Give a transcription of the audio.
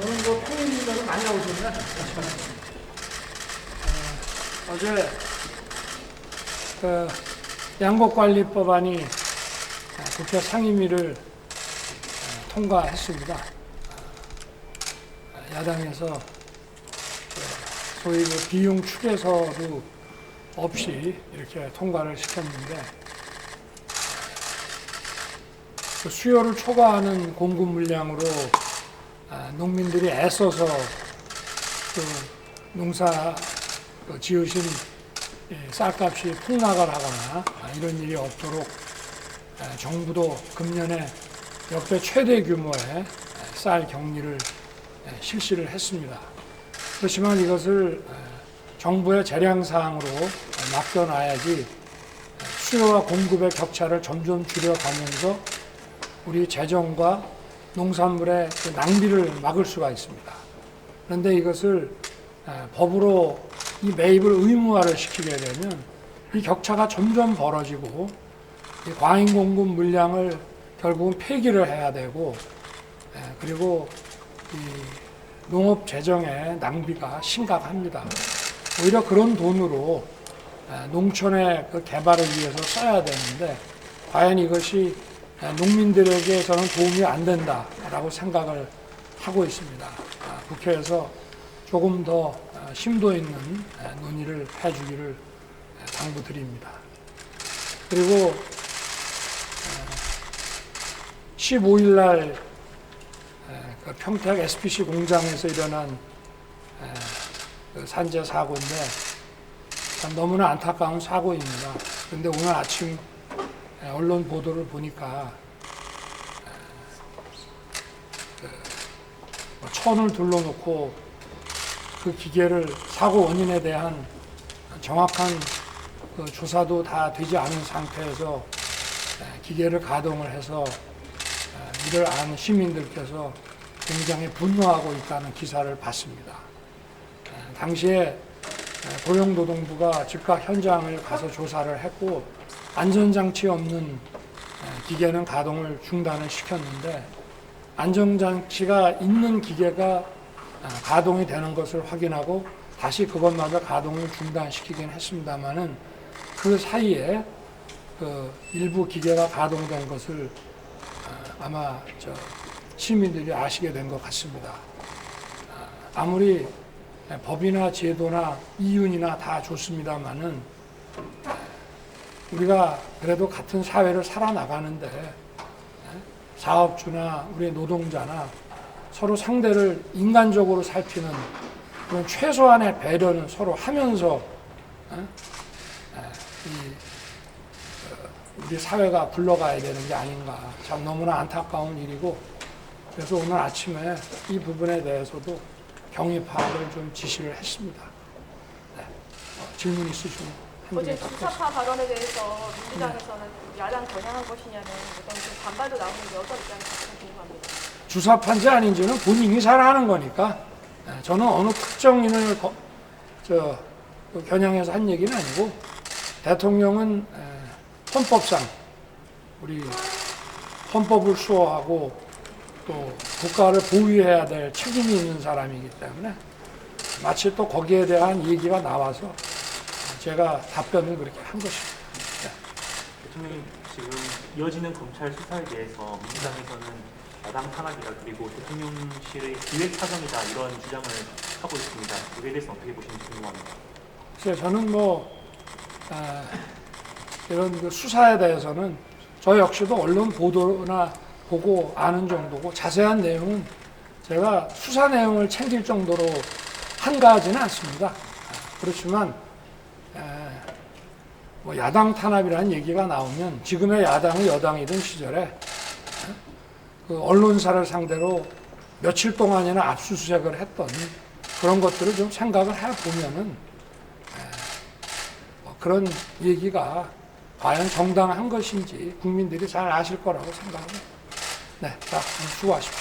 오늘 뭐 평일이라도 많이 나오셨네. 어제 그 양곡관리법안이 국회 상임위를 통과했습니다. 야당에서 소위 그 비용 축에서도 없이 이렇게 통과를 시켰는데 그 수요를 초과하는 공급 물량으로 농민들이 애써서 그 농사 지으신 쌀값이 폭락을 하거나 이런 일이 없도록 정부도 금년에 역대 최대 규모의 쌀 격리를 실시를 했습니다. 그렇지만 이것을 정부의 재량사항으로 맡겨놔야지 수요와 공급의 격차를 점점 줄여가면서 우리 재정과 농산물의 그 낭비를 막을 수가 있습니다. 그런데 이것을 법으로 이 매입을 의무화를 시키게 되면 이 격차가 점점 벌어지고 이 과잉 공급 물량을 결국은 폐기를 해야 되고 그리고 이 농업 재정의 낭비가 심각합니다. 오히려 그런 돈으로 농촌의 그 개발을 위해서 써야 되는데 과연 이것이 농민들에게서는 도움이 안 된다라고 생각을 하고 있습니다. 국회에서 조금 더 심도 있는 논의를 해주기를 당부드립니다. 그리고 15일 날 평택 SPC 공장에서 일어난 산재 사고인데 참 너무나 안타까운 사고입니다. 그런데 오늘 아침 언론 보도를 보니까 천을 둘러놓고 그 기계를 사고 원인에 대한 정확한 그 조사도 다 되지 않은 상태에서 기계를 가동을 해서 이를 아는 시민들께서 굉장히 분노하고 있다는 기사를 봤습니다. 당시에 고용노동부가 즉각 현장을 가서 조사를 했고 안전장치 없는 기계는 가동을 중단을 시켰는데 안전장치가 있는 기계가 가동이 되는 것을 확인하고 다시 그것마저 가동을 중단시키긴 했습니다만은 그 사이에 그 일부 기계가 가동된 것을 아마 시민들이 아시게 된 것 같습니다. 아무리 법이나 제도나 이윤이나 다 좋습니다만은 우리가 그래도 같은 사회를 살아나가는데 사업주나 우리 노동자나 서로 상대를 인간적으로 살피는 그런 최소한의 배려는 서로 하면서 우리 사회가 굴러가야 되는 게 아닌가. 참 너무나 안타까운 일이고 그래서 오늘 아침에 이 부분에 대해서도 경위 파악을 좀 지시를 했습니다. 네. 질문 있으시면 어제 주사파 발언에 대해서 민주당에서는 야당 겨냥한 것이냐는 어떤 좀 반발도 나오는데 어떤 입장인지 궁금합니다. 주사파인지 아닌지는 본인이 잘 아는 거니까 저는 어느 특정인을 겨냥해서 한 얘기는 아니고 대통령은 헌법상 우리 헌법을 수호하고 또 국가를 보위해야 될 책임이 있는 사람이기 때문에 마치 또 거기에 대한 얘기가 나와서 제가 답변을 그렇게 한 것입니다. 네. 대통령님 지금 이어지는 검찰 수사에 대해서 민주당에서는 야당 탄압이다 그리고 대통령실의 기획 사정이다 이런 주장을 하고 있습니다. 그에 대해서 어떻게 보시는지 궁금합니다. 그래서 저는 이런 그 수사에 대해서는 저 역시도 언론 보도나 보고 아는 정도고 자세한 내용은 제가 수사 내용을 챙길 정도로 한가하지는 않습니다. 그렇지만 뭐 야당 탄압이라는 얘기가 나오면 지금의 야당이 여당이던 시절에 그 언론사를 상대로 며칠 동안이나 압수수색을 했던 그런 것들을 좀 생각을 해보면은 뭐 그런 얘기가 과연 정당한 것인지 국민들이 잘 아실 거라고 생각합니다. 네, 자, 수고하십시오.